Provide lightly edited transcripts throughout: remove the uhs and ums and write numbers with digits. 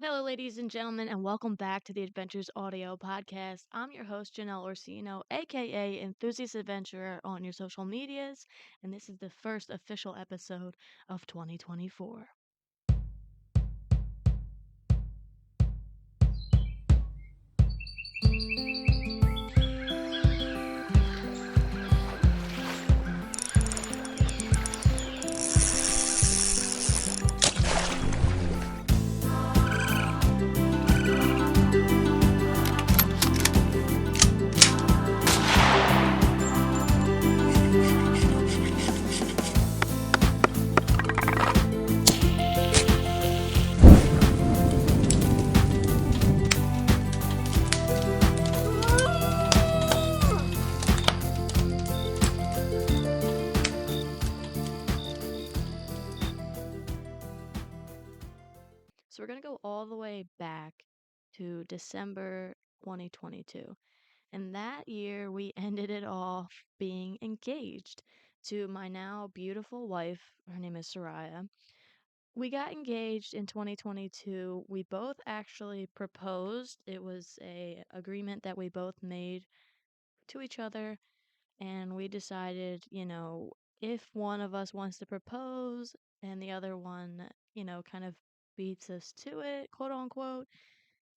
Hello, ladies and gentlemen, and welcome back to the Adventures Audio Podcast. I'm your host, Janelle Orsino, aka Enthusiast Adventurer on your social medias, and this is the first official episode of 2024. So, we're going to go all the way back to December 2022. And that year, we ended it off being engaged to my now beautiful wife. Her name is Soraya. We got engaged in 2022. We both actually proposed. It was a agreement that we both made to each other, and we decided, if one of us wants to propose and the other one, kind of beats us to it, quote unquote,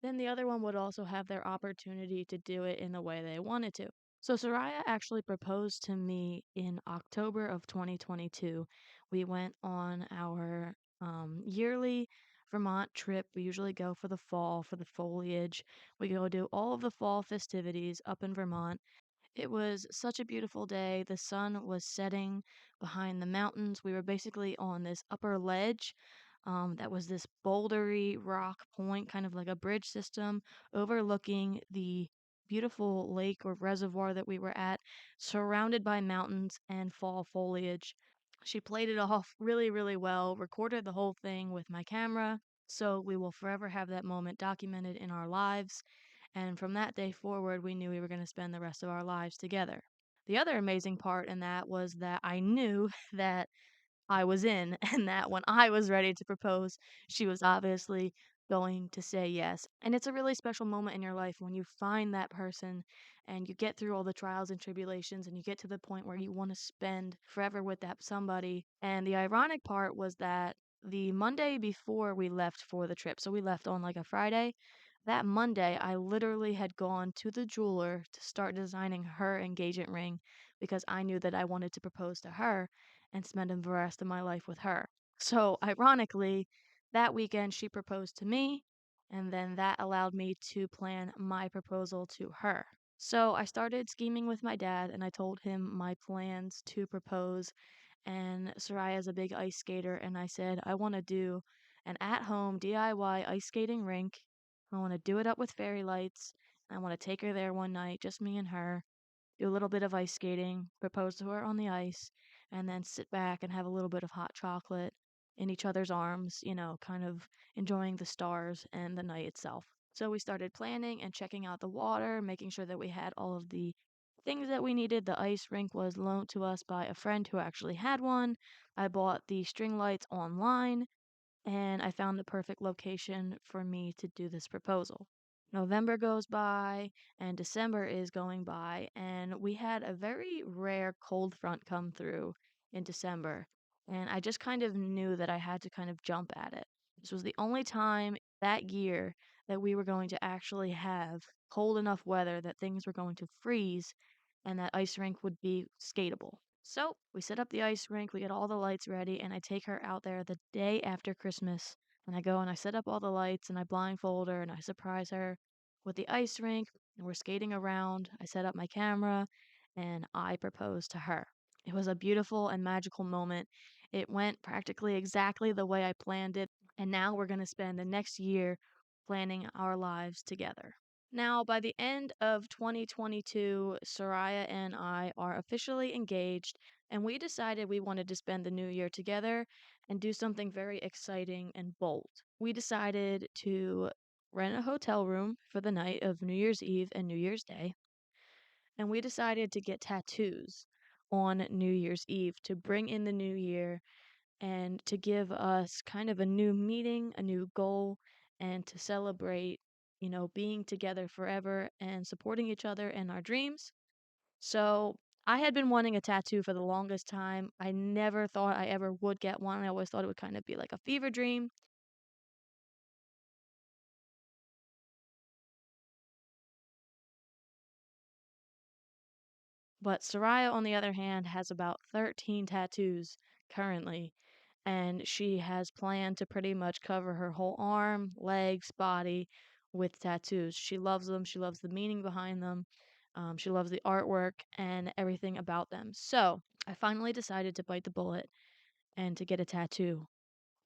then the other one would also have their opportunity to do it in the way they wanted to. So Soraya actually proposed to me in October of 2022. We went on our yearly Vermont trip. We usually go for the fall, for the foliage. We go do all of the fall festivities up in Vermont. It was such a beautiful day. The sun was setting behind the mountains. We were basically on this upper ledge that was this bouldery rock point, kind of like a bridge system, overlooking the beautiful lake or reservoir that we were at, surrounded by mountains and fall foliage. She played it off really, really well, recorded the whole thing with my camera. So we will forever have that moment documented in our lives. And from that day forward, we knew we were going to spend the rest of our lives together. The other amazing part in that was that I knew that I was in, and that when I was ready to propose, she was obviously going to say yes. And it's a really special moment in your life when you find that person and you get through all the trials and tribulations and you get to the point where you want to spend forever with that somebody. And the ironic part was that the Monday before we left for the trip, so we left on like a Friday. That Monday, I literally had gone to the jeweler to start designing her engagement ring because I knew that I wanted to propose to her and spending the rest of my life with her. So, ironically, that weekend she proposed to me, and then that allowed me to plan my proposal to her. So, I started scheming with my dad, and I told him my plans to propose. And Soraya's a big ice skater, and I said, I want to do an at home DIY ice skating rink. I want to do it up with fairy lights. I want to take her there one night, just me and her, do a little bit of ice skating, propose to her on the ice, and then sit back and have a little bit of hot chocolate in each other's arms, kind of enjoying the stars and the night itself. So we started planning and checking out the water, making sure that we had all of the things that we needed. The ice rink was loaned to us by a friend who actually had one. I bought the string lights online and I found the perfect location for me to do this proposal. November goes by and December is going by, and we had a very rare cold front come through in December. And I just kind of knew that I had to kind of jump at it. This was the only time that year that we were going to actually have cold enough weather that things were going to freeze and that ice rink would be skatable. So we set up the ice rink, we get all the lights ready, and I take her out there the day after Christmas. And I go and I set up all the lights and I blindfold her and I surprise her with the ice rink. And we're skating around. I set up my camera and I propose to her. It was a beautiful and magical moment. It went practically exactly the way I planned it. And now we're going to spend the next year planning our lives together. Now, by the end of 2022, Soraya and I are officially engaged, and we decided we wanted to spend the new year together and do something very exciting and bold. We decided to rent a hotel room for the night of New Year's Eve and New Year's Day, and we decided to get tattoos on New Year's Eve to bring in the new year and to give us kind of a new meeting, a new goal, and to celebrate, being together forever and supporting each other in our dreams. So I had been wanting a tattoo for the longest time. I never thought I ever would get one. I always thought it would kind of be like a fever dream. But Soraya, on the other hand, has about 13 tattoos currently, and she has planned to pretty much cover her whole arm, legs, body with tattoos. She loves them. She loves the meaning behind them. She loves the artwork and everything about them. So I finally decided to bite the bullet and to get a tattoo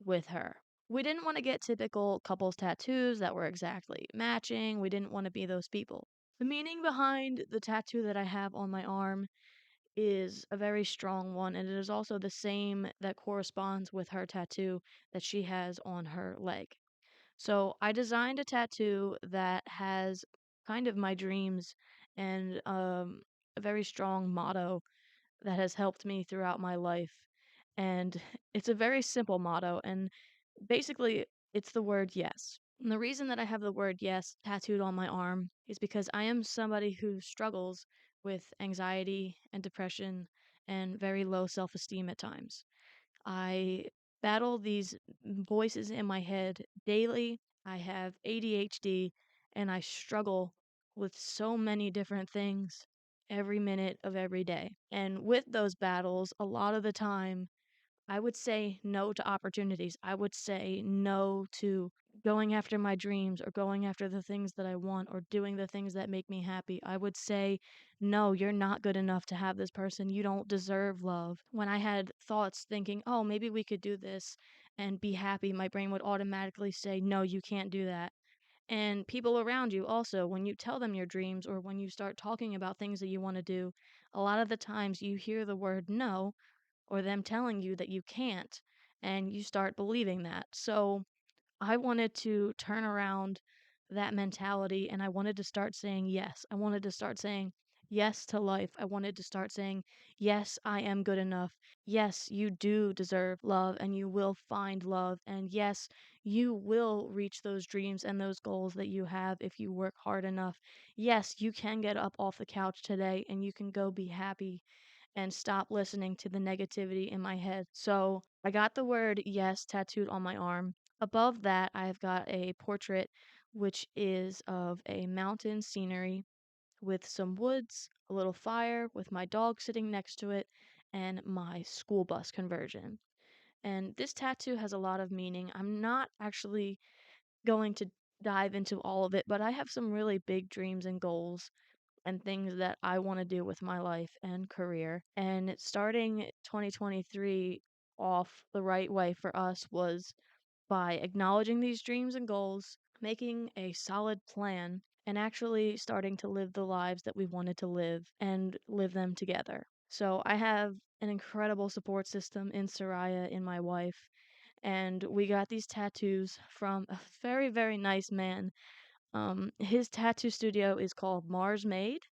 with her. We didn't want to get typical couples tattoos that were exactly matching. We didn't want to be those people. The meaning behind the tattoo that I have on my arm is a very strong one, and it is also the same that corresponds with her tattoo that she has on her leg. So I designed a tattoo that has kind of my dreams and a very strong motto that has helped me throughout my life. And it's a very simple motto, and basically, it's the word yes. And the reason that I have the word yes tattooed on my arm is because I am somebody who struggles with anxiety and depression and very low self esteem at times. I battle these voices in my head daily. I have ADHD and I struggle with so many different things every minute of every day. And with those battles, a lot of the time, I would say no to opportunities. I would say no to going after my dreams or going after the things that I want or doing the things that make me happy. I would say, no, you're not good enough to have this person. You don't deserve love. When I had thoughts thinking, oh, maybe we could do this and be happy, my brain would automatically say, no, you can't do that. And people around you also, when you tell them your dreams or when you start talking about things that you want to do, a lot of the times you hear the word no or them telling you that you can't, and you start believing that. So I wanted to turn around that mentality and I wanted to start saying yes. I wanted to start saying yes to life. I wanted to start saying, yes, I am good enough. Yes, you do deserve love and you will find love. And yes, you will reach those dreams and those goals that you have if you work hard enough. Yes, you can get up off the couch today and you can go be happy and stop listening to the negativity in my head. So I got the word yes tattooed on my arm. Above that, I've got a portrait which is of a mountain scenery with some woods, a little fire with my dog sitting next to it, and my school bus conversion. And this tattoo has a lot of meaning. I'm not actually going to dive into all of it, but I have some really big dreams and goals and things that I want to do with my life and career. And starting 2023 off the right way for us was by acknowledging these dreams and goals, making a solid plan, and actually starting to live the lives that we wanted to live and live them together. So I have an incredible support system in Soraya, in my wife, and we got these tattoos from a very, very nice man. His tattoo studio is called Mars Made,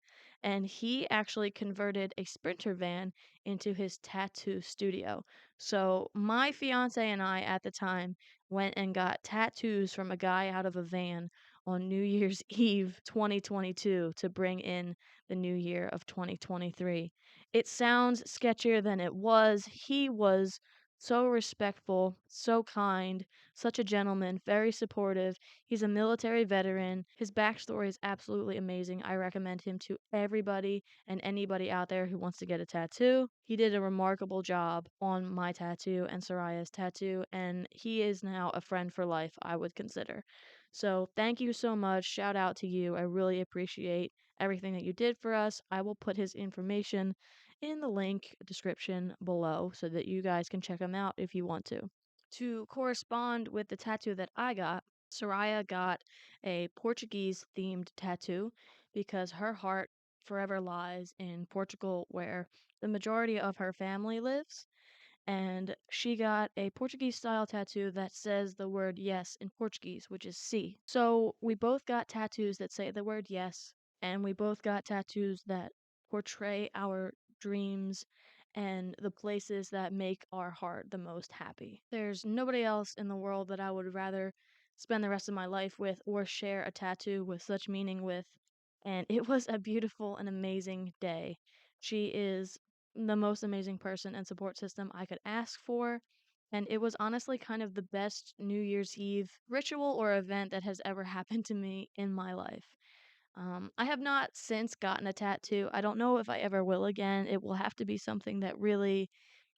and he actually converted a Sprinter van into his tattoo studio. So my fiance and I at the time went and got tattoos from a guy out of a van on New Year's Eve 2022 to bring in the new year of 2023. It sounds sketchier than it was. He was so respectful, so kind, such a gentleman, very supportive. He's a military veteran. His backstory is absolutely amazing. I recommend him to everybody and anybody out there who wants to get a tattoo. He did a remarkable job on my tattoo and Soraya's tattoo, and he is now a friend for life, I would consider. So, thank you so much. Shout out to you. I really appreciate everything that you did for us. I will put his information in the link description below so that you guys can check him out if you want to. To correspond with the tattoo that I got, Soraya got a Portuguese themed tattoo because her heart forever lies in Portugal, where the majority of her family lives. And she got a Portuguese style tattoo that says the word yes in Portuguese, which is si. So we both got tattoos that say the word yes, and we both got tattoos that portray our dreams and the places that make our heart the most happy. There's nobody else in the world that I would rather spend the rest of my life with or share a tattoo with such meaning with. And it was a beautiful and amazing day. She is the most amazing person and support system I could ask for. And it was honestly kind of the best New Year's Eve ritual or event that has ever happened to me in my life. I have not since gotten a tattoo. I don't know if I ever will again. It will have to be something that really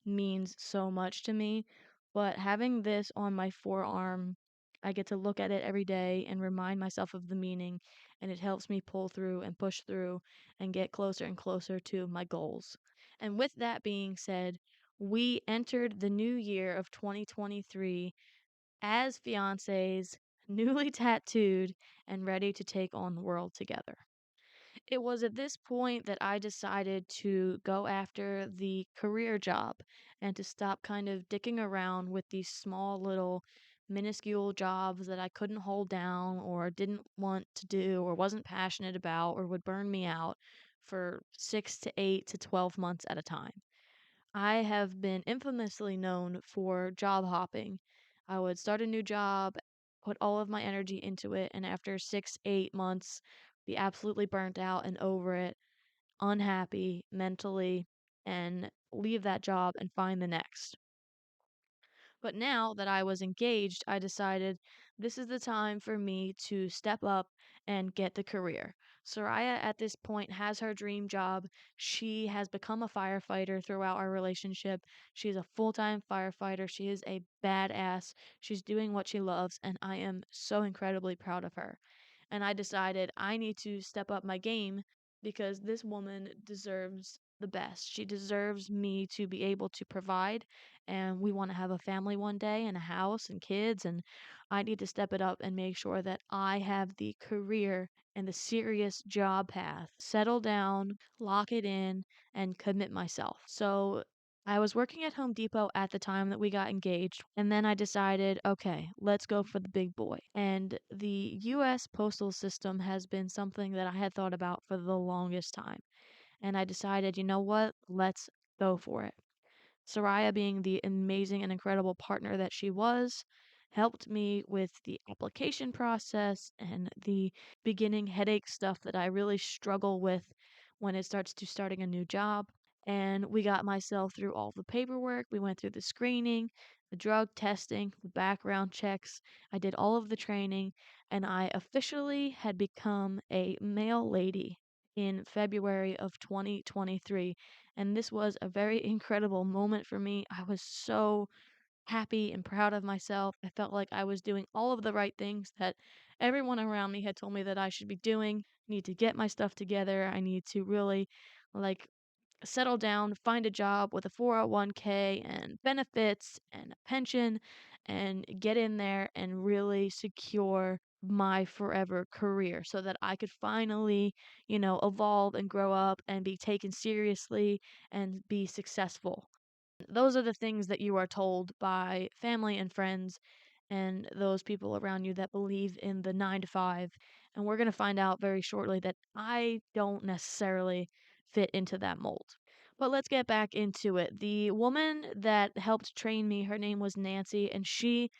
means so much to me. But having this on my forearm, I get to look at it every day and remind myself of the meaning, and it helps me pull through and push through and get closer and closer to my goals. And with that being said, we entered the new year of 2023 as fiancés, newly tattooed, and ready to take on the world together. It was at this point that I decided to go after the career job and to stop kind of dicking around with these small little minuscule jobs that I couldn't hold down or didn't want to do or wasn't passionate about or would burn me out for 6 to 8 to 12 months at a time. I have been infamously known for job hopping. I would start a new job, put all of my energy into it, and after 6, 8 months, be absolutely burnt out and over it, unhappy mentally, and leave that job and find the next. But now that I was engaged, I decided this is the time for me to step up and get the career. Soraya at this point has her dream job. She has become a firefighter throughout our relationship. She's a full-time firefighter. She is a badass. She's doing what she loves, and I am so incredibly proud of her. And I decided I need to step up my game because this woman deserves the best. She deserves me to be able to provide, and we want to have a family one day and a house and kids, and I need to step it up and make sure that I have the career and the serious job path, settle down, lock it in, and commit myself. So I was working at Home Depot at the time that we got engaged, and then I decided, okay, let's go for the big boy. And the US postal system has been something that I had thought about for the longest time. And I decided, you know what? Let's go for it. Soraya, being the amazing and incredible partner that she was, helped me with the application process and the beginning headache stuff that I really struggle with when it starts to starting a new job. And we got myself through all the paperwork. We went through the screening, the drug testing, the background checks. I did all of the training, and I officially had become a mail lady in February of 2023. And this was a very incredible moment for me. I was so happy and proud of myself. I felt like I was doing all of the right things that everyone around me had told me that I should be doing. Need to get my stuff together. I need to really like settle down, find a job with a 401k and benefits and a pension and get in there and really secure my forever career so that I could finally, evolve and grow up and be taken seriously and be successful. Those are the things that you are told by family and friends and those people around you that believe in the 9 to 5. And we're going to find out very shortly that I don't necessarily fit into that mold. But let's get back into it. The woman that helped train me, her name was Nancy, and she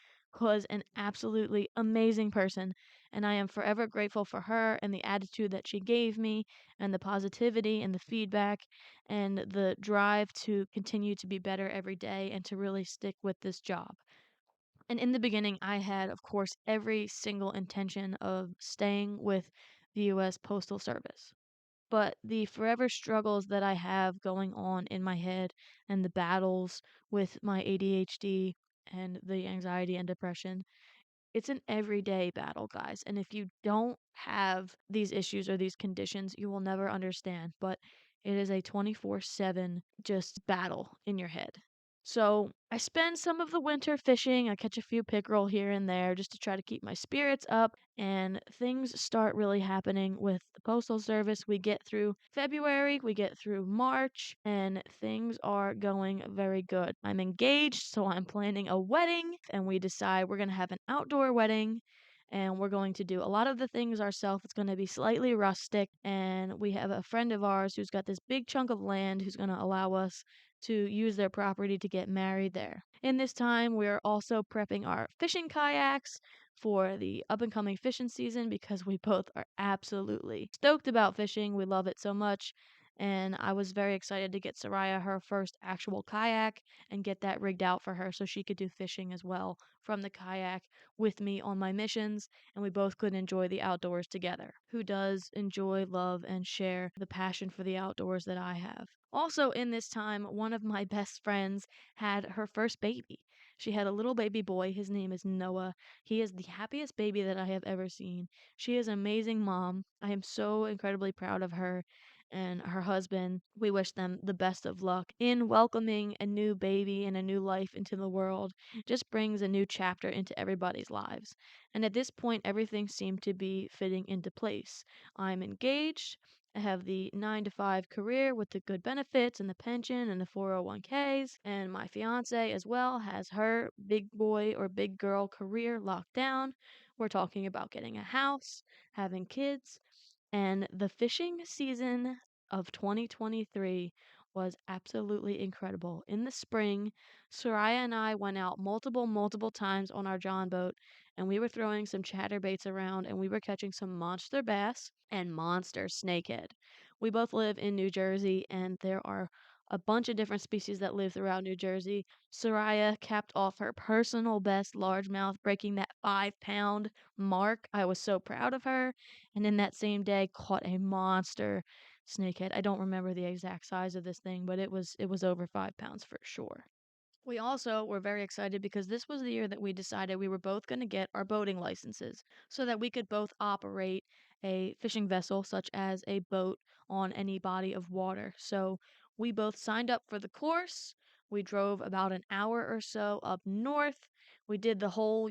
was an absolutely amazing person. And I am forever grateful for her and the attitude that she gave me, and the positivity and the feedback, and the drive to continue to be better every day and to really stick with this job. And in the beginning, I had, of course, every single intention of staying with the US Postal Service. But the forever struggles that I have going on in my head and the battles with my ADHD and the anxiety and depression, it's an everyday battle, guys. And if you don't have these issues or these conditions, you will never understand. But it is a 24/7 just battle in your head. So I spend some of the winter fishing. I catch a few pickerel here and there just to try to keep my spirits up. And things start really happening with the Postal Service. We get through February, we get through March, and things are going very good. I'm engaged, so I'm planning a wedding, and we decide we're going to have an outdoor wedding. And we're going to do a lot of the things ourselves. It's going to be slightly rustic. And we have a friend of ours who's got this big chunk of land who's going to allow us to use their property to get married there. In this time, we're also prepping our fishing kayaks for the up and coming fishing season because we both are absolutely stoked about fishing. We love it so much. And I was very excited to get Soraya her first actual kayak and get that rigged out for her so she could do fishing as well from the kayak with me on my missions, and we both could enjoy the outdoors together. Who does enjoy, love, and share the passion for the outdoors that I have? Also, in this time, one of my best friends had her first baby. She had a little baby boy. His name is Noah. He is the happiest baby that I have ever seen. She is an amazing mom. I am so incredibly proud of her and her husband. We wish them the best of luck in welcoming a new baby and a new life into the world. It just brings a new chapter into everybody's lives. And at this point, everything seemed to be fitting into place. I'm engaged. I have the 9 to 5 career with the good benefits and the pension and the 401ks. And my fiance as well has her big boy or big girl career locked down. We're talking about getting a house, having kids, and the fishing season of 2023 was absolutely incredible. In the spring, Soraya and I went out multiple times on our John boat, and we were throwing some chatterbaits around, and we were catching some monster bass and monster snakehead. We both live in New Jersey, and there are a bunch of different species that live throughout New Jersey. Soraya capped off her personal best largemouth, breaking that 5 pound mark. I was so proud of her, and in that same day caught a monster snakehead. I don't remember the exact size of this thing, but it was over 5 pounds for sure. We also were very excited because this was the year that we decided we were both going to get our boating licenses so that we could both operate a fishing vessel, such as a boat, on any body of water. So we both signed up for the course. We drove about an hour or so up north. We did the whole,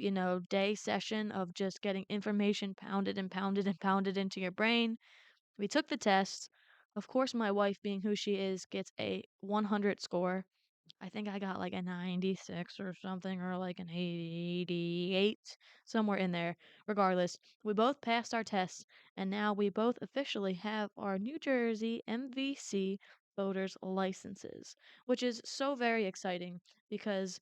day session of just getting information pounded and pounded and pounded into your brain. We took the test. Of course, my wife, being who she is, gets a 100 score. I think I got like a 96 or something, or like an 88, somewhere in there. Regardless, we both passed our tests, and now we both officially have our New Jersey MVC boaters licenses, which is so very exciting because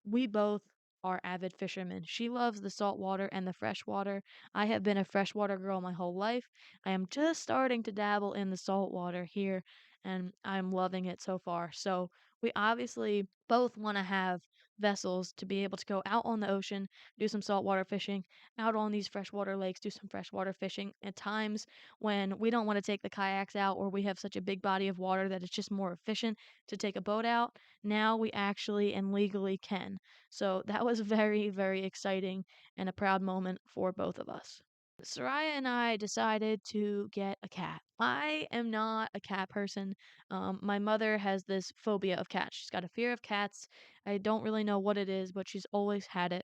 we both are avid fishermen. She loves the salt water and the fresh water. I have been a freshwater girl my whole life. I am just starting to dabble in the salt water here, and I'm loving it so far. So, we obviously both want to have vessels to be able to go out on the ocean, do some saltwater fishing, out on these freshwater lakes, do some freshwater fishing at times when we don't want to take the kayaks out or we have such a big body of water that it's just more efficient to take a boat out. Now we actually and legally can. So that was very, very exciting and a proud moment for both of us. Soraya and I decided to get a cat. I am not a cat person. My mother has this phobia of cats. She's got a fear of cats. I don't really know what it is, but she's always had it.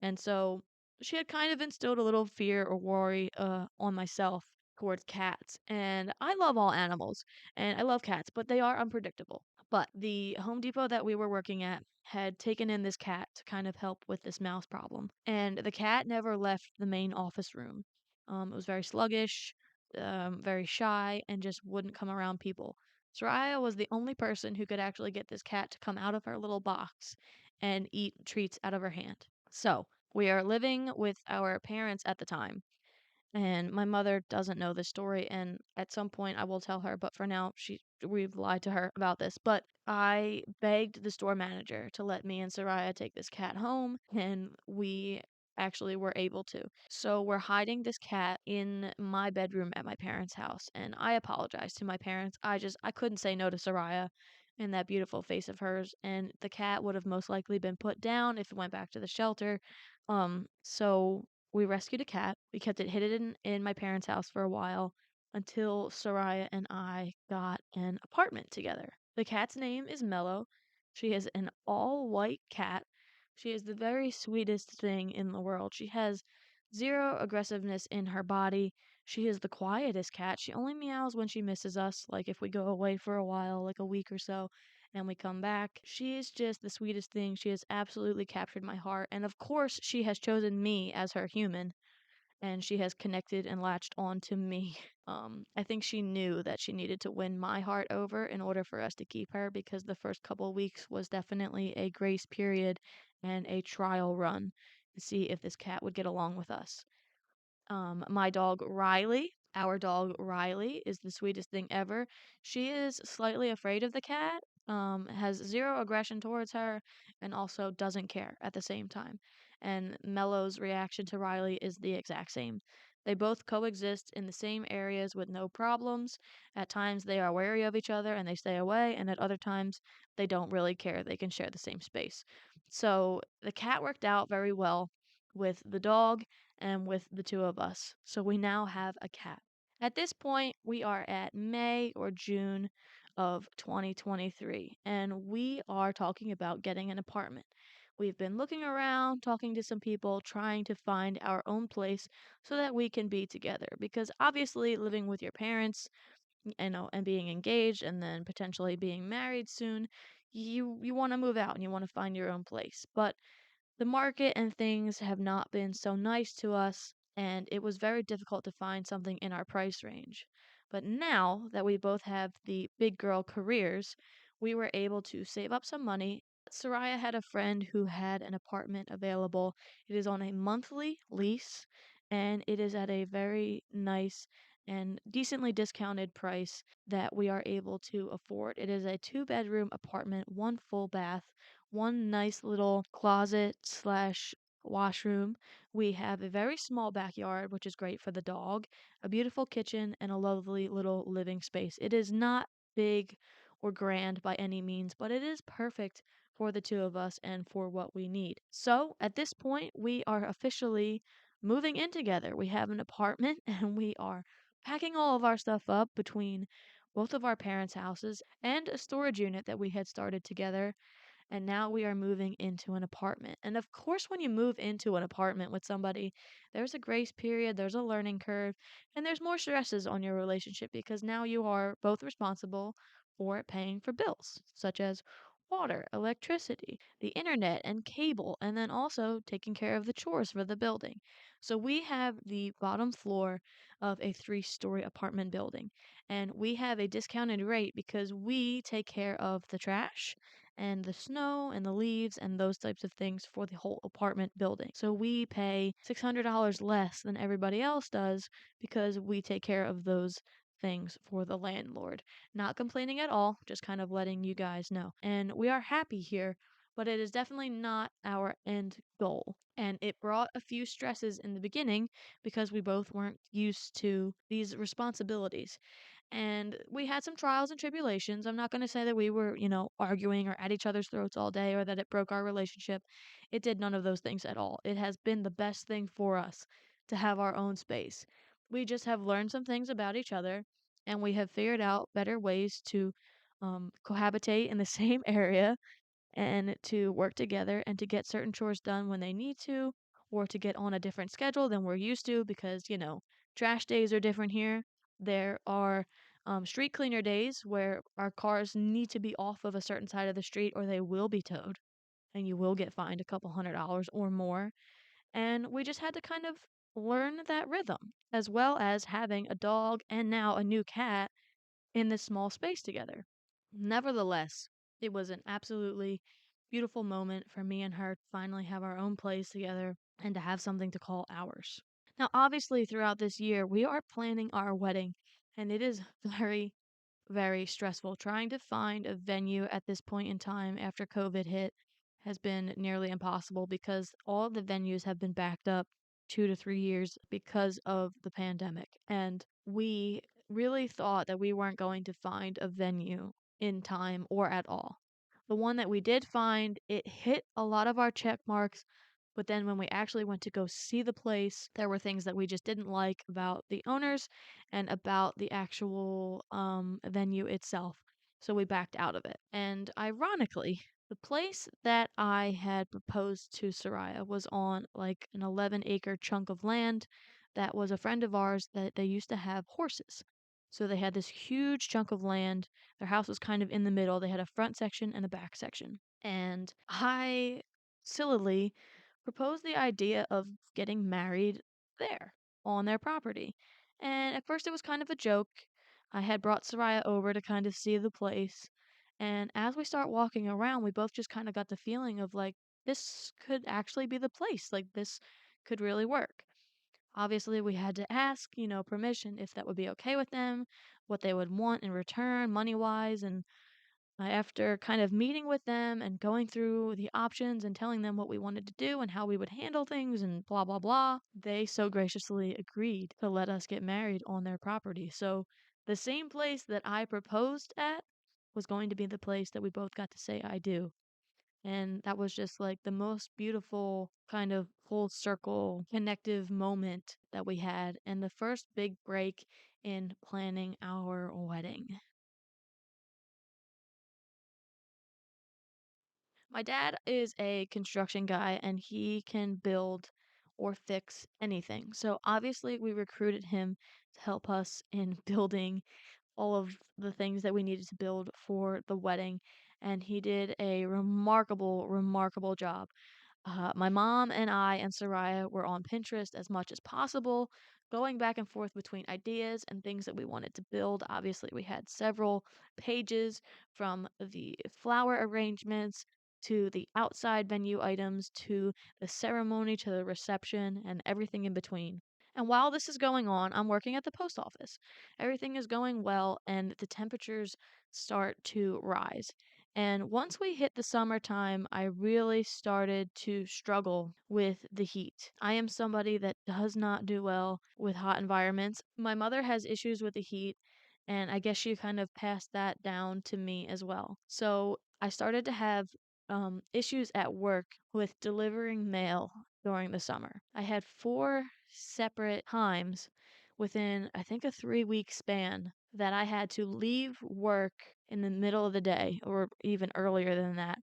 And so she had kind of instilled a little fear or worry on myself towards cats. And I love all animals and I love cats, but they are unpredictable. But the Home Depot that we were working at had taken in this cat to kind of help with this mouse problem. And the cat never left the main office room. It was very sluggish, very shy, and just wouldn't come around people. Soraya was the only person who could actually get this cat to come out of her little box and eat treats out of her hand. So, we are living with our parents at the time, and my mother doesn't know this story, and at some point I will tell her, but for now we've lied to her about this. But I begged the store manager to let me and Soraya take this cat home, and we actually were able to. So we're hiding this cat in my bedroom at my parents' house, and I apologize to my parents. I couldn't say no to Soraya and that beautiful face of hers, and the cat would have most likely been put down if it went back to the shelter. So we rescued a cat. We kept it hidden in my parents' house for a while until Soraya and I got an apartment together. The cat's name is Mellow. She is an all white cat. She is the very sweetest thing in the world. She has zero aggressiveness in her body. She is the quietest cat. She only meows when she misses us, like if we go away for a while, like a week or so, and we come back. She is just the sweetest thing. She has absolutely captured my heart. And of course, she has chosen me as her human, and she has connected and latched on to me. I think she knew that she needed to win my heart over in order for us to keep her because the first couple weeks was definitely a grace period and a trial run. to see if this cat would get along with us. My dog Riley, our dog Riley, is the sweetest thing ever. She is slightly afraid of the cat, has zero aggression towards her, and also doesn't care at the same time. And Mellow's reaction to Riley is the exact same. They both coexist in the same areas with no problems. At times they are wary of each other and they stay away, and at other times they don't really care. They can share the same space. So the cat worked out very well with the dog and with the two of us. So we now have a cat. At this point, we are at May or June of 2023, and we are talking about getting an apartment. We've been looking around, talking to some people, trying to find our own place so that we can be together. Because obviously, living with your parents, and being engaged and then potentially being married soon, you want to move out and you want to find your own place. But the market and things have not been so nice to us, and it was very difficult to find something in our price range. But now that we both have the big girl careers, we were able to save up some money. Soraya had a friend who had an apartment available. It is on a monthly lease, and it is at a very nice and decently discounted price that we are able to afford. It is a two-bedroom apartment, one full bath, one nice little closet slash washroom. We have a very small backyard, which is great for the dog, a beautiful kitchen, and a lovely little living space. It is not big or grand by any means, but it is perfect for the two of us and for what we need. So at this point, we are officially moving in together. We have an apartment and we are packing all of our stuff up between both of our parents' houses and a storage unit that we had started together, and now we are moving into an apartment. And of course, when you move into an apartment with somebody, there's a grace period, there's a learning curve, and there's more stresses on your relationship because now you are both responsible for paying for bills, such as water, electricity, the internet, and cable, and then also taking care of the chores for the building. So we have the bottom floor of a three-story apartment building, and we have a discounted rate because we take care of the trash and the snow and the leaves and those types of things for the whole apartment building. So we pay $600 less than everybody else does because we take care of those things for the landlord. Not complaining at all, just kind of letting you guys know. And we are happy here, but it is definitely not our end goal. And it brought a few stresses in the beginning because we both weren't used to these responsibilities. And we had some trials and tribulations. I'm not going to say that we were, arguing or at each other's throats all day or that it broke our relationship. It did none of those things at all. It has been the best thing for us to have our own space. We just have learned some things about each other and we have figured out better ways to cohabitate in the same area and to work together and to get certain chores done when they need to, or to get on a different schedule than we're used to because, trash days are different here. There are street cleaner days where our cars need to be off of a certain side of the street or they will be towed and you will get fined a couple $100 or more. And we just had to kind of learn that rhythm, as well as having a dog and now a new cat in this small space together. Nevertheless, it was an absolutely beautiful moment for me and her to finally have our own place together and to have something to call ours. Now, obviously, throughout this year, we are planning our wedding, and it is very, very stressful. Trying to find a venue at this point in time after COVID hit has been nearly impossible because all of the venues have been backed up 2 to 3 years because of the pandemic. And we really thought that we weren't going to find a venue in time or at all. The one that we did find, it hit a lot of our check marks, but then when we actually went to go see the place, there were things that we just didn't like about the owners and about the actual venue itself. So we backed out of it. And ironically, the place that I had proposed to Soraya was on like an 11-acre chunk of land that was a friend of ours that they used to have horses. So they had this huge chunk of land. Their house was kind of in the middle. They had a front section and a back section. And I sillily proposed the idea of getting married there on their property. And at first it was kind of a joke. I had brought Soraya over to kind of see the place. And as we start walking around, we both just kind of got the feeling of like, this could actually be the place. Like, this could really work. Obviously, we had to ask, permission if that would be okay with them, what they would want in return, money wise. And after kind of meeting with them and going through the options and telling them what we wanted to do and how we would handle things and blah, blah, blah, they so graciously agreed to let us get married on their property. So the same place that I proposed at was going to be the place that we both got to say I do. And that was just like the most beautiful kind of full circle connective moment that we had, and the first big break in planning our wedding. My dad is a construction guy and he can build or fix anything. So obviously, we recruited him to help us in building all of the things that we needed to build for the wedding. And he did a remarkable, remarkable job. My mom and I and Soraya were on Pinterest as much as possible, going back and forth between ideas and things that we wanted to build. Obviously, we had several pages from the flower arrangements to the outside venue items to the ceremony to the reception and everything in between. And while this is going on, I'm working at the post office. Everything is going well, and the temperatures start to rise. And once we hit the summertime, I really started to struggle with the heat. I am somebody that does not do well with hot environments. My mother has issues with the heat, and I guess she kind of passed that down to me as well. So I started to have issues at work with delivering mail during the summer. I had four separate times within, I think, a 3 week span that I had to leave work in the middle of the day or even earlier than that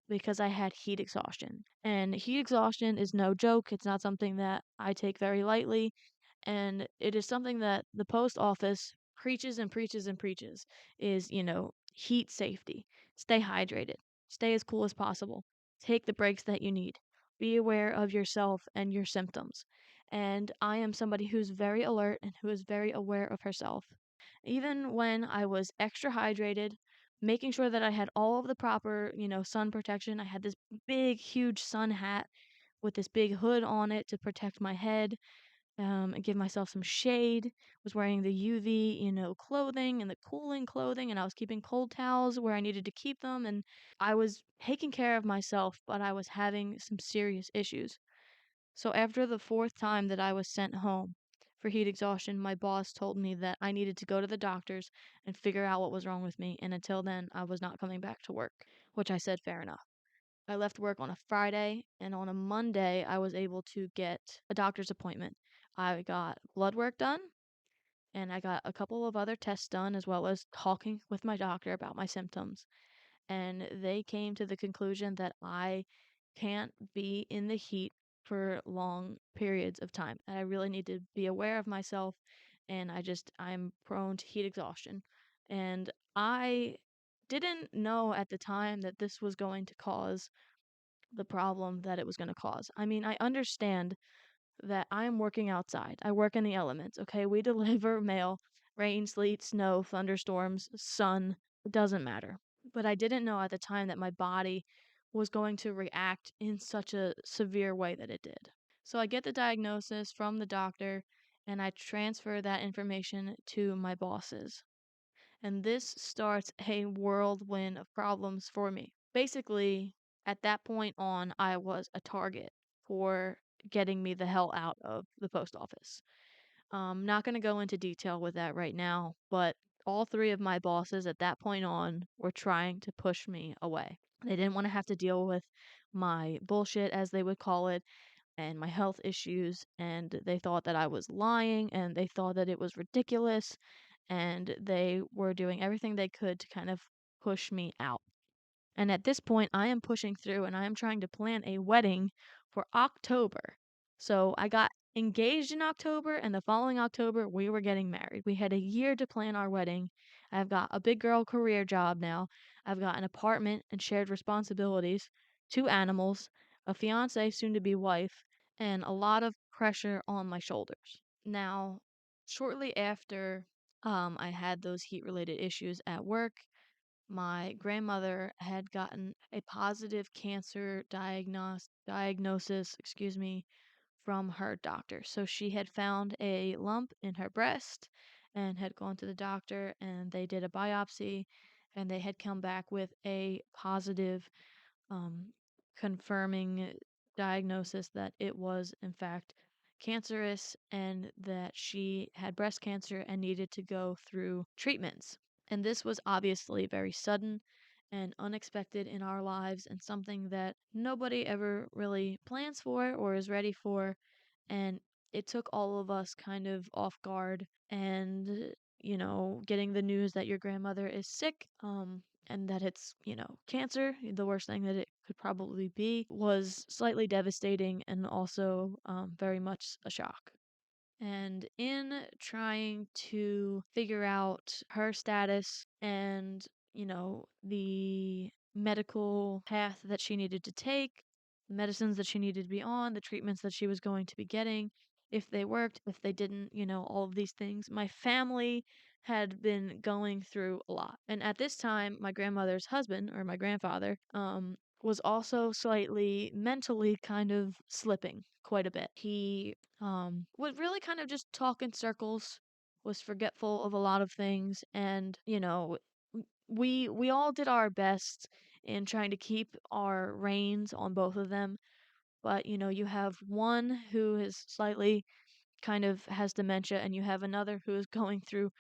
because I had heat exhaustion. And heat exhaustion is no joke. It's not something that I take very lightly. And it is something that the post office preaches and preaches and preaches is, heat safety. Stay hydrated. Stay as cool as possible. Take the breaks that you need. Be aware of yourself and your symptoms. And I am somebody who's very alert and who is very aware of herself. Even when I was extra hydrated, making sure that I had all of the proper, sun protection. I had this big, huge sun hat with this big hood on it to protect my head and give myself some shade. Was wearing the UV, clothing and the cooling clothing, and I was keeping cold towels where I needed to keep them. And I was taking care of myself, but I was having some serious issues. So after the fourth time that I was sent home for heat exhaustion, my boss told me that I needed to go to the doctors and figure out what was wrong with me. And until then, I was not coming back to work, which I said, fair enough. I left work on a Friday, and on a Monday, I was able to get a doctor's appointment. I got blood work done, and I got a couple of other tests done, as well as talking with my doctor about my symptoms. And they came to the conclusion that I can't be in the heat for long periods of time. And I really need to be aware of myself, and I'm prone to heat exhaustion. And I didn't know at the time that this was going to cause the problem that it was going to cause. I mean, I understand that I'm working outside. I work in the elements, okay? We deliver mail, rain, sleet, snow, thunderstorms, sun, it doesn't matter. But I didn't know at the time that my body was going to react in such a severe way that it did. So I get the diagnosis from the doctor and I transfer that information to my bosses. And this starts a whirlwind of problems for me. Basically, at that point on, I was a target for getting me the hell out of the post office. Not going to go into detail with that right now, but all three of my bosses at that point on were trying to push me away. They didn't want to have to deal with my bullshit, as they would call it, and my health issues, and they thought that I was lying, and they thought that it was ridiculous, and they were doing everything they could to kind of push me out. And at this point, I am pushing through and I am trying to plan a wedding for October. So I got engaged in October, and the following October, we were getting married. We had a year to plan our wedding. I've got a big girl career job now. I've got an apartment and shared responsibilities, two animals, a fiance, soon to be wife, and a lot of pressure on my shoulders. Now, shortly after I had those heat related issues at work, my grandmother had gotten a positive cancer diagnosis, excuse me, from her doctor. So she had found a lump in her breast and had gone to the doctor, and they did a biopsy, and they had come back with a positive, um, confirming diagnosis that it was in fact cancerous and that she had breast cancer and needed to go through treatments. And this was obviously very sudden and unexpected in our lives, and something that nobody ever really plans for or is ready for. And it took all of us kind of off guard. And, getting the news that your grandmother is sick, and that it's, cancer, the worst thing that it could probably be, was slightly devastating and also very much a shock. And in trying to figure out her status and, the medical path that she needed to take, the medicines that she needed to be on, the treatments that she was going to be getting, if they worked, if they didn't, all of these things, my family had been going through a lot. And at this time, my grandmother's husband, or my grandfather, was also slightly mentally kind of slipping quite a bit. He would really kind of just talk in circles, was forgetful of a lot of things, and we all did our best in trying to keep our reins on both of them. But you have one who is slightly kind of has dementia, and you have another who is going through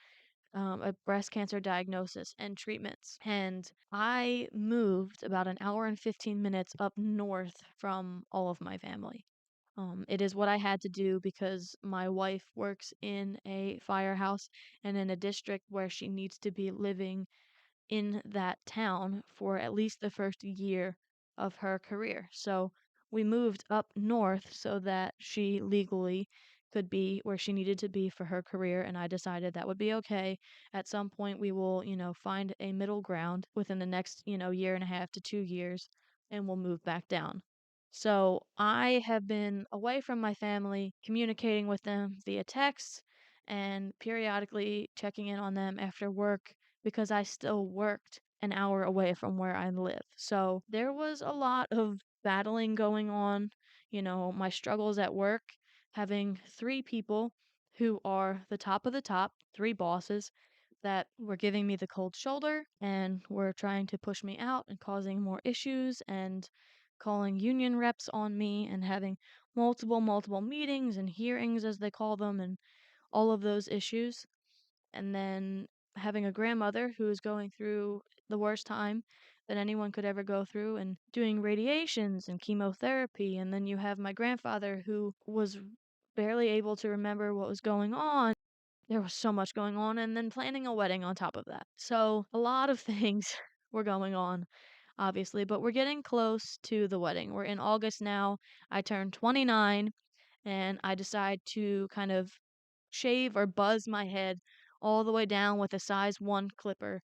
a breast cancer diagnosis and treatments. And I moved about an hour and 15 minutes up north from all of my family. It is what I had to do because my wife works in a firehouse and in a district where she needs to be living in that town for at least the first year of her career. So we moved up north so that she legally could be where she needed to be for her career. And I decided that would be okay. At some point, we will, find a middle ground within the next, year and a half to 2 years, and we'll move back down. So I have been away from my family, communicating with them via text and periodically checking in on them after work because I still worked an hour away from where I live. So there was a lot of battling going on, my struggles at work, having three people who are the top of the top, three bosses that were giving me the cold shoulder and were trying to push me out and causing more issues and calling union reps on me and having multiple meetings and hearings, as they call them, and all of those issues. And then having a grandmother who is going through the worst time that anyone could ever go through and doing radiations and chemotherapy. And then you have my grandfather who was barely able to remember what was going on. There was so much going on, and then planning a wedding on top of that. So a lot of things were going on, obviously, but we're getting close to the wedding. We're in August now. I turned 29, and I decide to kind of shave or buzz my head all the way down with a size 1 clipper,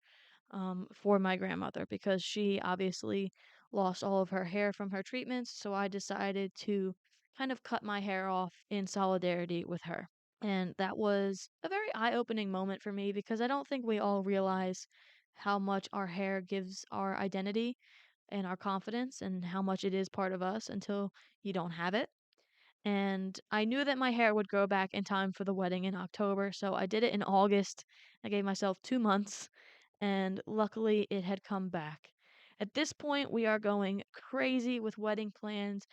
for my grandmother because she obviously lost all of her hair from her treatments. So I decided to kind of cut my hair off in solidarity with her. And that was a very eye opening moment for me because I don't think we all realize how much our hair gives our identity and our confidence and how much it is part of us until you don't have it. And I knew that my hair would grow back in time for the wedding in October, so I did it in August. I gave myself 2 months, and luckily it had come back. At this point, we are going crazy with wedding plans,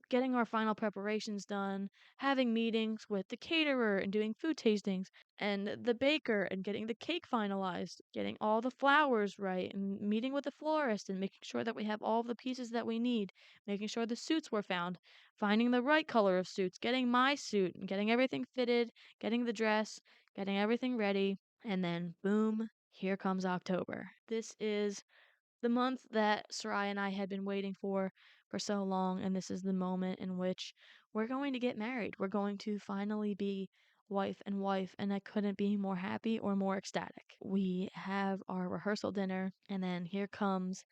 getting our final preparations done, having meetings with the caterer and doing food tastings, and the baker and getting the cake finalized, getting all the flowers right, and meeting with the florist and making sure that we have all the pieces that we need, making sure the suits were found, finding the right color of suits, getting my suit and getting everything fitted, getting the dress, getting everything ready, and then boom, here comes October. This is the month that Sarai and I had been waiting for so long, and this is the moment in which we're going to get married. We're going to finally be wife, and I couldn't be more happy or more ecstatic. We have our rehearsal dinner, and then here comes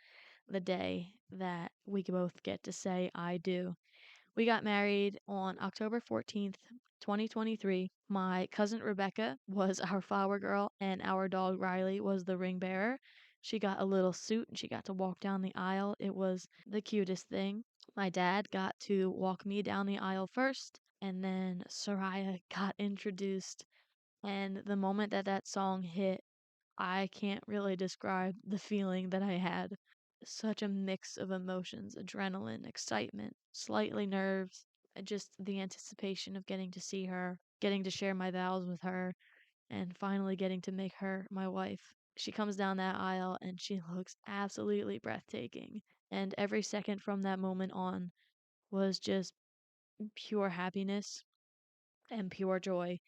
the day that we both get to say I do. We got married on October 14th, 2023. My cousin Rebecca was our flower girl, and our dog Riley was the ring bearer. She got a little suit and she got to walk down the aisle. It was the cutest thing. My dad got to walk me down the aisle first, and then Soraya got introduced. And the moment that that song hit, I can't really describe the feeling that I had. Such a mix of emotions, adrenaline, excitement, slightly nerves, and just the anticipation of getting to see her, getting to share my vows with her, and finally getting to make her my wife. She comes down that aisle and she looks absolutely breathtaking. And every second from that moment on was just pure happiness and pure joy.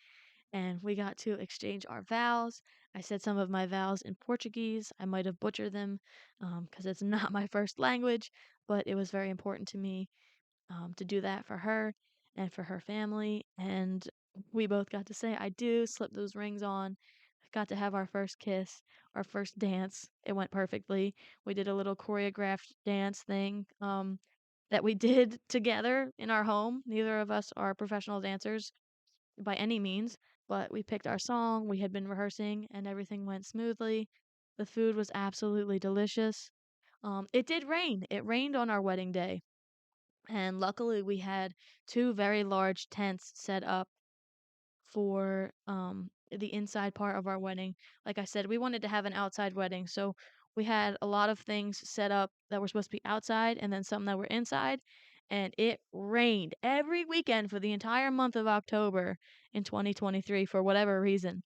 And we got to exchange our vows. I said some of my vows in Portuguese. I might have butchered them because it's not my first language, but it was very important to me to do that for her and for her family. And we both got to say I do, slip those rings on, got to have our first kiss, our first dance. It went perfectly. We did a little choreographed dance thing that we did together in our home. Neither of us are professional dancers by any means, but we picked our song. We had been rehearsing and everything went smoothly. The food was absolutely delicious. It did rain. It rained on our wedding day. And luckily, we had two very large tents set up for the inside part of our wedding. Like I said, we wanted to have an outside wedding, so we had a lot of things set up that were supposed to be outside and then some that were inside. And it rained every weekend for the entire month of October in 2023 for whatever reason,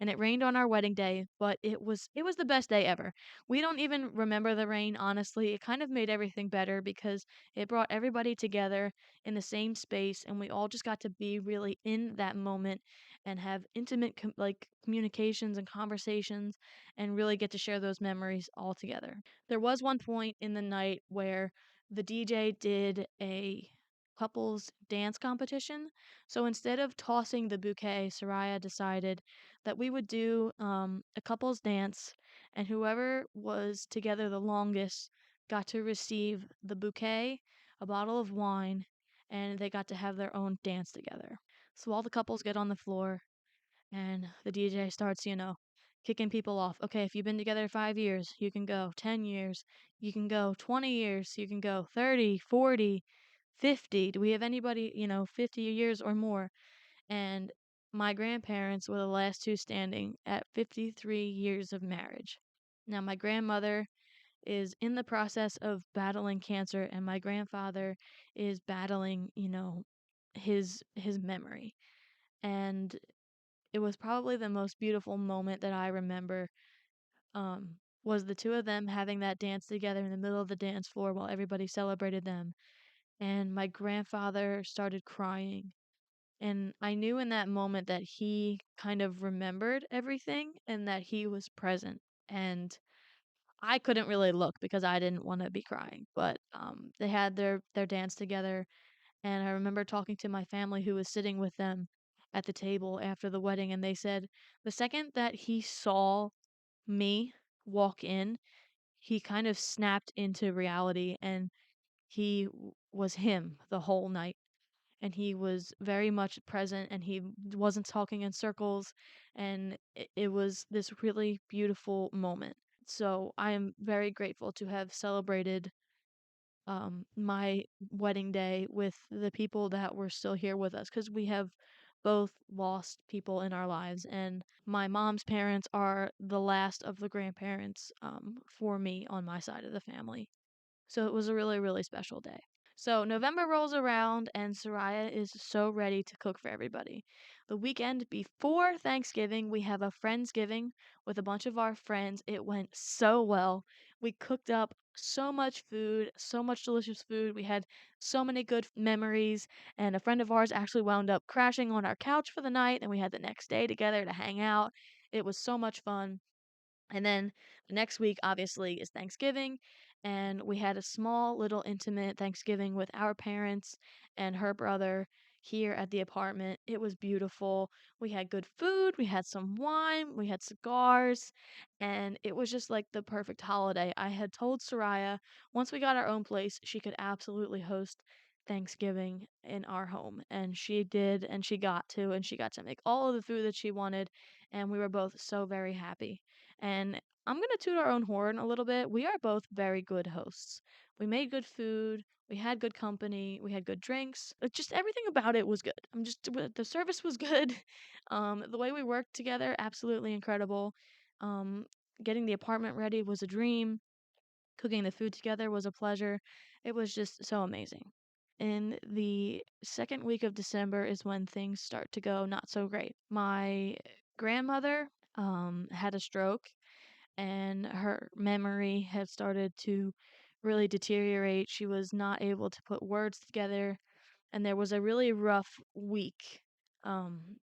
and it rained on our wedding day, but it was the best day ever. We don't even remember the rain, honestly. It kind of made everything better because it brought everybody together in the same space and we all just got to be really in that moment and have intimate communications and conversations and really get to share those memories all together. There was one point in the night where the DJ did a couples dance competition. So instead of tossing the bouquet, Soraya decided that we would do a couples dance, and whoever was together the longest got to receive the bouquet, a bottle of wine, and they got to have their own dance together. So all the couples get on the floor, and the DJ starts, kicking people off. Okay, if you've been together 5 years, you can go. 10 years, you can go. 20 years, you can go. 30, 40, 50. Do we have anybody, 50 years or more? And my grandparents were the last two standing at 53 years of marriage. Now, my grandmother is in the process of battling cancer, and my grandfather is battling, his memory. And it was probably the most beautiful moment that I remember, was the two of them having that dance together in the middle of the dance floor while everybody celebrated them. And my grandfather started crying. And I knew in that moment that he kind of remembered everything and that he was present. And I couldn't really look because I didn't want to be crying. But they had their dance together, and I remember talking to my family who was sitting with them at the table after the wedding, and they said the second that he saw me walk in, he kind of snapped into reality and was him the whole night. And he was very much present and he wasn't talking in circles. And it was this really beautiful moment. So I am very grateful to have celebrated my wedding day with the people that were still here with us because we have both lost people in our lives, and my mom's parents are the last of the grandparents for me on my side of the family. So it was a really, really special day. So November rolls around and Soraya is so ready to cook for everybody. The weekend before Thanksgiving, we have a Friendsgiving with a bunch of our friends. It went so well. We cooked up so much food, so much delicious food. We had so many good memories, and a friend of ours actually wound up crashing on our couch for the night, and we had the next day together to hang out. It was so much fun. And then the next week, obviously, is Thanksgiving. And we had a small, little intimate Thanksgiving with our parents and her brother here at the apartment. It was beautiful. We had good food, we had some wine, we had cigars, and it was just like the perfect holiday. I had told Soraya once we got our own place, she could absolutely host Thanksgiving in our home. And she did, and she got to, and she got to make all of the food that she wanted. And we were both so very happy. And I'm gonna toot our own horn a little bit. We are both very good hosts. We made good food, we had good company, we had good drinks. Just everything about it was good. The service was good. The way we worked together, absolutely incredible. Um, Getting the apartment ready was a dream. Cooking the food together was a pleasure. It was just so amazing. In the second week of December is when things start to go not so great. My grandmother had a stroke and her memory had started to really deteriorate. She was not able to put words together, and there was a really rough week um,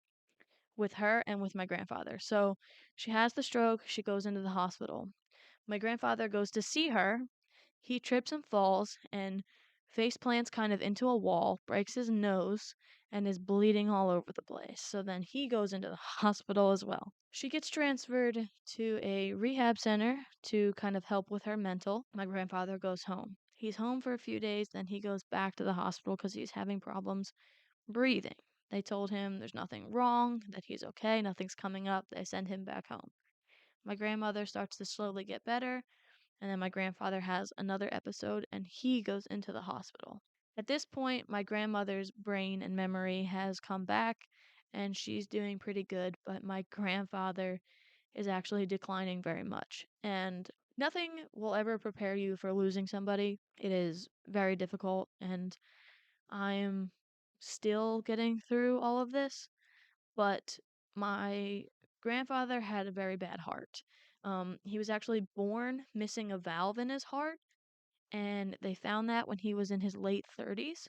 with her and with my grandfather. So she has the stroke, she goes into the hospital. My grandfather goes to see her. He trips and falls and face plants kind of into a wall, breaks his nose, and is bleeding all over the place. So then he goes into the hospital as well. She gets transferred to a rehab center to kind of help with her mental. My grandfather goes home. He's home for a few days, then he goes back to the hospital because he's having problems breathing. They told him there's nothing wrong, that he's okay, nothing's coming up. They send him back home. My grandmother starts to slowly get better, and then my grandfather has another episode and he goes into the hospital. At this point, my grandmother's brain and memory has come back and she's doing pretty good, but my grandfather is actually declining very much. And nothing will ever prepare you for losing somebody. It is very difficult, and I'm still getting through all of this, but my grandfather had a very bad heart. He was actually born missing a valve in his heart, and they found that when he was in his late 30s.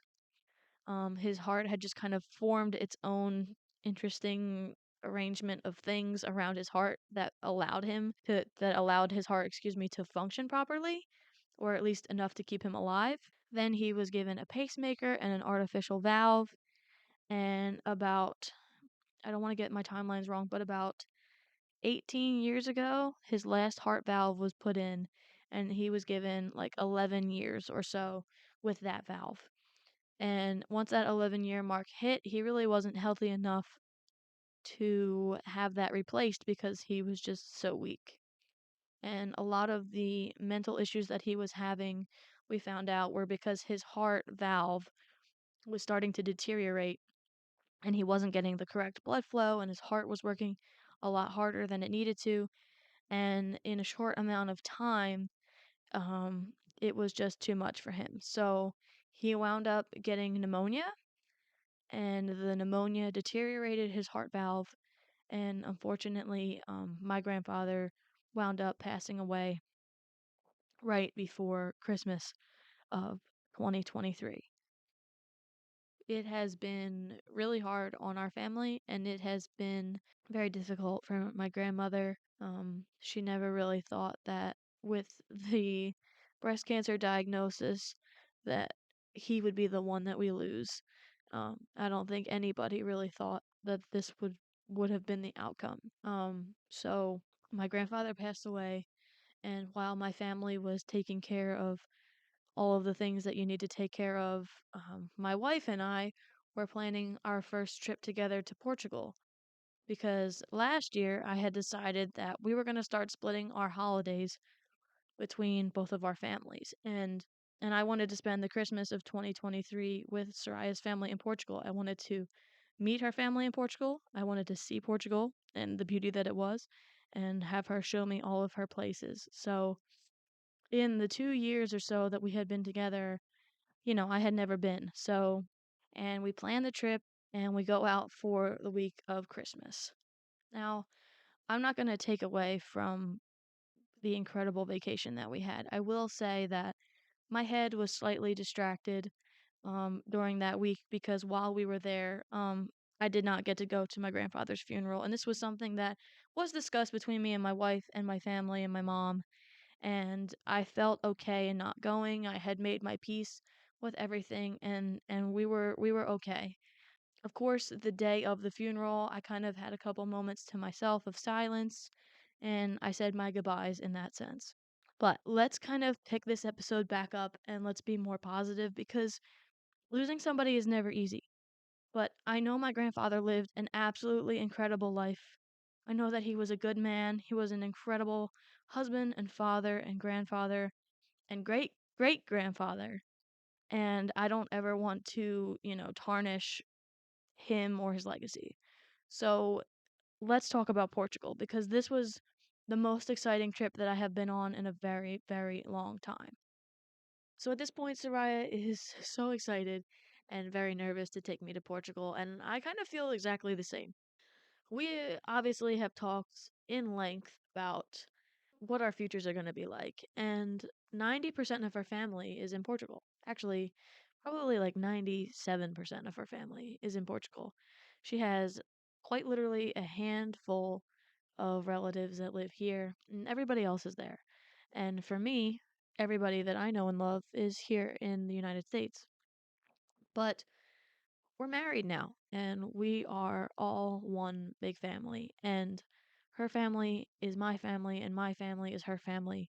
His heart had just kind of formed its own interesting arrangement of things around his heart that allowed his heart, excuse me, to function properly, or at least enough to keep him alive. Then he was given a pacemaker and an artificial valve, and about I don't want to get my timelines wrong, but about 18 years ago, his last heart valve was put in, and he was given like 11 years or so with that valve. And once that 11-year mark hit, he really wasn't healthy enough to have that replaced because he was just so weak. And a lot of the mental issues that he was having, we found out, were because his heart valve was starting to deteriorate and he wasn't getting the correct blood flow, and his heart was working a lot harder than it needed to. And in a short amount of time, it was just too much for him. So he wound up getting pneumonia, and the pneumonia deteriorated his heart valve. And unfortunately, my grandfather wound up passing away right before Christmas of 2023. It has been really hard on our family, and it has been very difficult for my grandmother. She never really thought that with the breast cancer diagnosis that he would be the one that we lose. I don't think anybody really thought that this would have been the outcome. So my grandfather passed away, and while my family was taking care of all of the things that you need to take care of, my wife and I were planning our first trip together to Portugal because last year I had decided that we were going to start splitting our holidays between both of our families. And I wanted to spend the Christmas of 2023 with Soraya's family in Portugal. I wanted to meet her family in Portugal. I wanted to see Portugal and the beauty that it was and have her show me all of her places. So in the 2 years or so that we had been together, I had never been. And we plan the trip and we go out for the week of Christmas. Now, I'm not going to take away from the incredible vacation that we had. I will say that my head was slightly distracted during that week because while we were there, I did not get to go to my grandfather's funeral. And this was something that was discussed between me and my wife and my family and my mom. And I felt okay in not going. I had made my peace with everything, and we were okay. Of course, the day of the funeral, I kind of had a couple moments to myself of silence, and I said my goodbyes in that sense. But let's kind of pick this episode back up and let's be more positive because losing somebody is never easy. But I know my grandfather lived an absolutely incredible life. I know that he was a good man. He was an incredible husband and father and grandfather and great great grandfather. And I don't ever want to, tarnish him or his legacy. So let's talk about Portugal because this was the most exciting trip that I have been on in a very, very long time. So at this point, Soraya is so excited and very nervous to take me to Portugal, and I kind of feel exactly the same. We obviously have talked in length about what our futures are going to be like, and 90% of our family is in Portugal. Actually, probably like 97% of our family is in Portugal. She has quite literally a handful of relatives that live here, and everybody else is there. And for me, everybody that I know and love is here in the United States. But we're married now, and we are all one big family. And her family is my family, and my family is her family.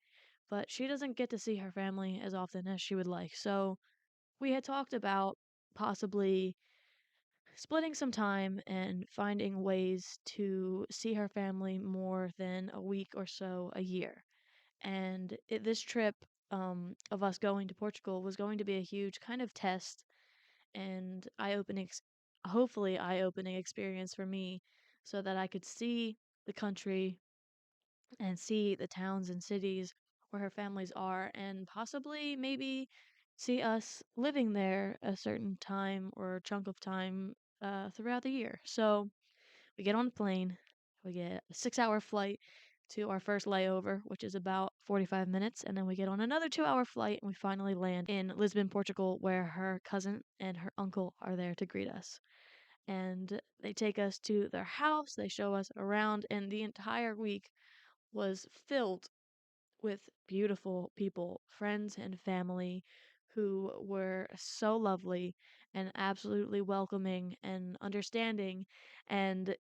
But she doesn't get to see her family as often as she would like. So we had talked about possibly splitting some time and finding ways to see her family more than a week or so a year. And this trip of us going to Portugal was going to be a huge kind of test and hopefully eye-opening experience for me so that I could see the country and see the towns and cities where her families are and possibly maybe see us living there a certain time or chunk of time throughout the year. So we get on a plane, we get a 6 hour flight to our first layover, which is about 45 minutes, and then we get on another 2 hour flight and we finally land in Lisbon, Portugal, where her cousin and her uncle are there to greet us. And they take us to their house, they show us around, and the entire week was filled with beautiful people, friends and family who were so lovely and absolutely welcoming and understanding. And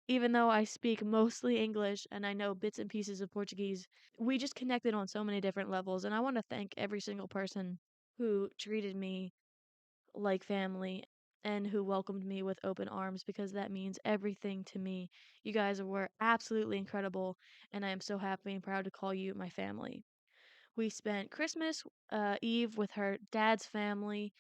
even though I speak mostly English and I know bits and pieces of Portuguese, we just connected on so many different levels. And I want to thank every single person who treated me like family and who welcomed me with open arms because that means everything to me. You guys were absolutely incredible, and I am so happy and proud to call you my family. We spent Christmas Eve with her dad's family,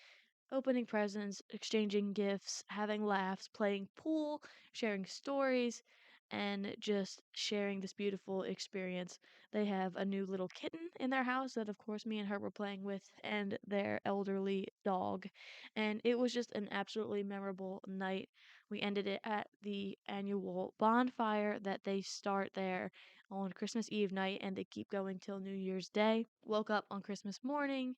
opening presents, exchanging gifts, having laughs, playing pool, sharing stories, and just sharing this beautiful experience. They have a new little kitten in their house that, of course, me and her were playing with, and their elderly dog. And it was just an absolutely memorable night. We ended it at the annual bonfire that they start there on Christmas Eve night and they keep going till New Year's Day. Woke up on Christmas morning,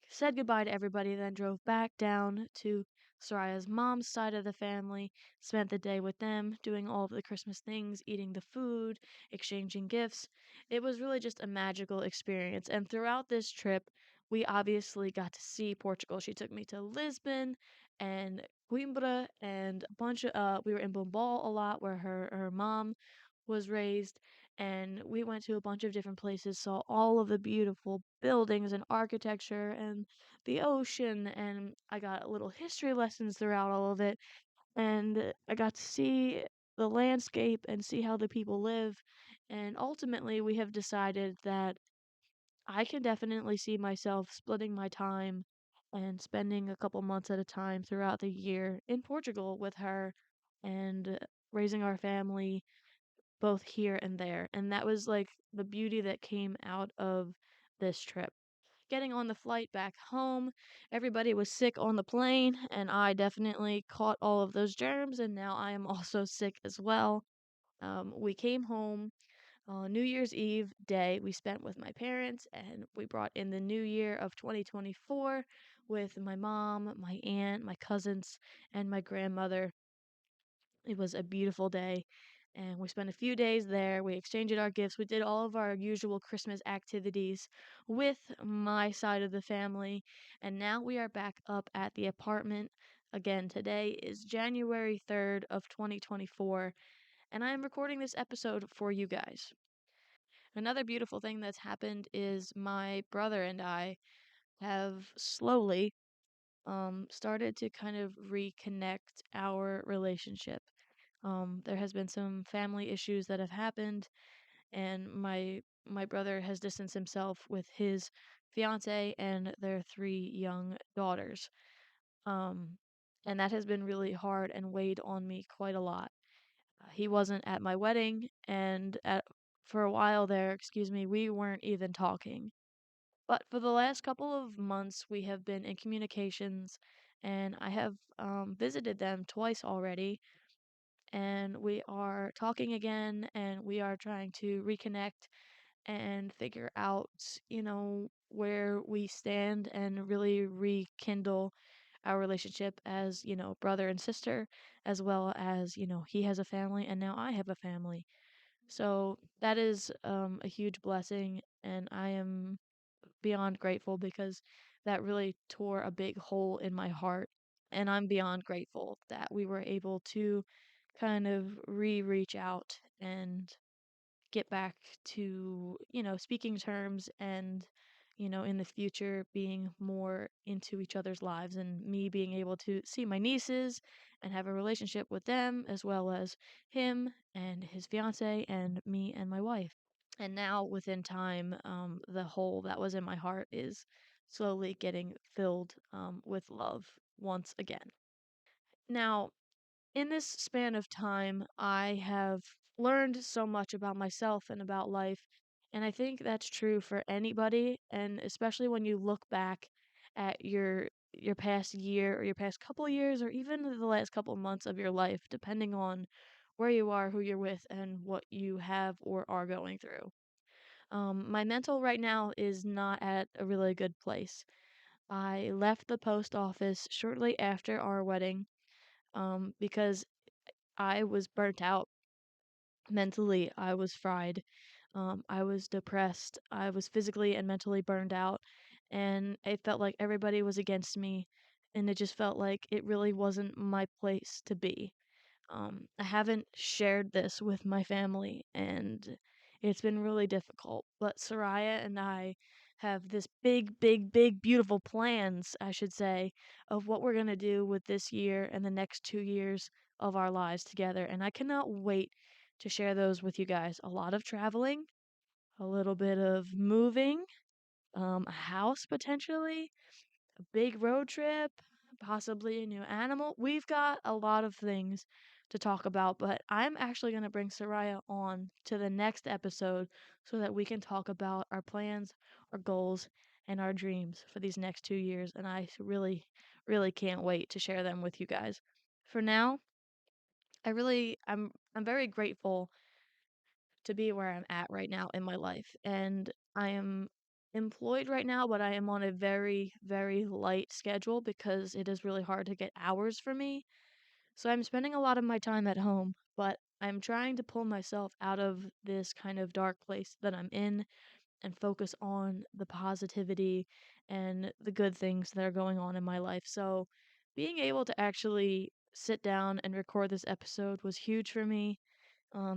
said goodbye to everybody, then drove back down to Soraya's mom's side of the family, spent the day with them, doing all of the Christmas things, eating the food, exchanging gifts. It was really just a magical experience. And throughout this trip, we obviously got to see Portugal. She took me to Lisbon and Coimbra and a bunch of we were in Bilbao a lot where her mom was raised, and we went to a bunch of different places, saw all of the beautiful buildings and architecture and the ocean, and I got little history lessons throughout all of it, and I got to see the landscape and see how the people live. And ultimately, we have decided that I can definitely see myself splitting my time and spending a couple months at a time throughout the year in Portugal with her and raising our family both here and there. And that was like the beauty that came out of this trip. Getting on the flight back home, everybody was sick on the plane, and I definitely caught all of those germs, and now I am also sick as well. We came home on New Year's Eve day, we spent with my parents, and we brought in the new year of 2024 with my mom, my aunt, my cousins, and my grandmother. It was a beautiful day, and we spent a few days there. We exchanged our gifts. We did all of our usual Christmas activities with my side of the family, and now we are back up at the apartment. Again, today is January 3rd of 2024, and I am recording this episode for you guys. Another beautiful thing that's happened is my brother and I have slowly started to kind of reconnect our relationship. There has been some family issues that have happened, and my brother has distanced himself with his fiance and their three young daughters. Um, and that has been really hard and weighed on me quite a lot. He wasn't at my wedding, and for a while there, excuse me, we weren't even talking. But for the last couple of months, we have been in communications, and I have visited them twice already, and we are talking again, and we are trying to reconnect and figure out, where we stand and really rekindle our relationship as, brother and sister, as well as, he has a family and now I have a family. So that is a huge blessing, and I am beyond grateful because that really tore a big hole in my heart. And I'm beyond grateful that we were able to kind of reach out and get back to, speaking terms and, in the future being more into each other's lives and me being able to see my nieces and have a relationship with them as well as him and his fiance and me and my wife. And now within time, the hole that was in my heart is slowly getting filled with love once again. Now, in this span of time, I have learned so much about myself and about life, and I think that's true for anybody, and especially when you look back at your past year or your past couple years or even the last couple months of your life, depending on where you are, who you're with, and what you have or are going through. My mental right now is not at a really good place. I left the post office shortly after our wedding, because I was burnt out mentally. I was fried. I was depressed. I was physically and mentally burned out. And it felt like everybody was against me. And it just felt like it really wasn't my place to be. I haven't shared this with my family, and it's been really difficult. But Soraya and I have this big, big, big, beautiful plans, I should say, of what we're going to do with this year and the next 2 years of our lives together. And I cannot wait to share those with you guys. A lot of traveling, a little bit of moving, a house potentially, a big road trip, possibly a new animal. We've got a lot of things to talk about, but I'm actually going to bring Soraya on to the next episode so that we can talk about our plans, our goals, and our dreams for these next 2 years. And I really, really can't wait to share them with you guys. For now, I'm very grateful to be where I'm at right now in my life. And I am employed right now, but I am on a very, very light schedule because it is really hard to get hours for me. So I'm spending a lot of my time at home, but I'm trying to pull myself out of this kind of dark place that I'm in and focus on the positivity and the good things that are going on in my life. So being able to actually sit down and record this episode was huge for me.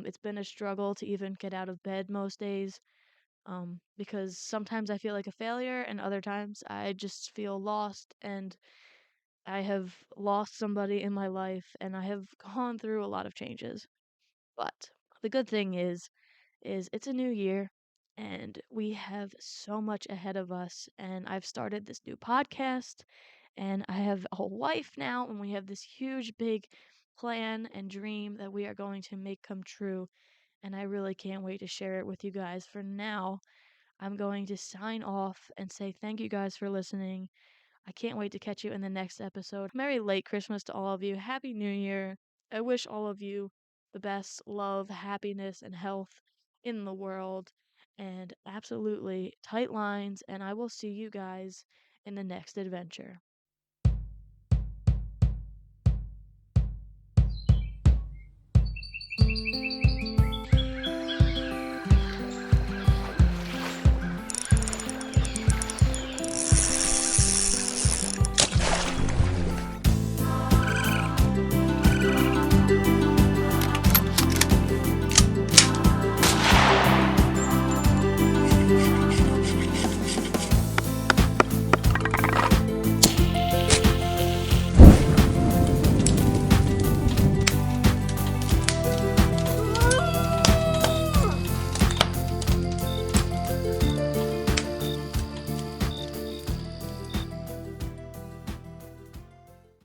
It's been a struggle to even get out of bed most days, because sometimes I feel like a failure, and other times I just feel lost. And I have lost somebody in my life, and I have gone through a lot of changes. But the good thing is it's a new year, and we have so much ahead of us. And I've started this new podcast, and I have a whole wife now, and we have this huge, big plan and dream that we are going to make come true, and I really can't wait to share it with you guys. For now, I'm going to sign off and say thank you guys for listening. I can't wait to catch you in the next episode. Merry late Christmas to all of you. Happy New Year. I wish all of you the best love, happiness, and health in the world. And absolutely tight lines. And I will see you guys in the next adventure.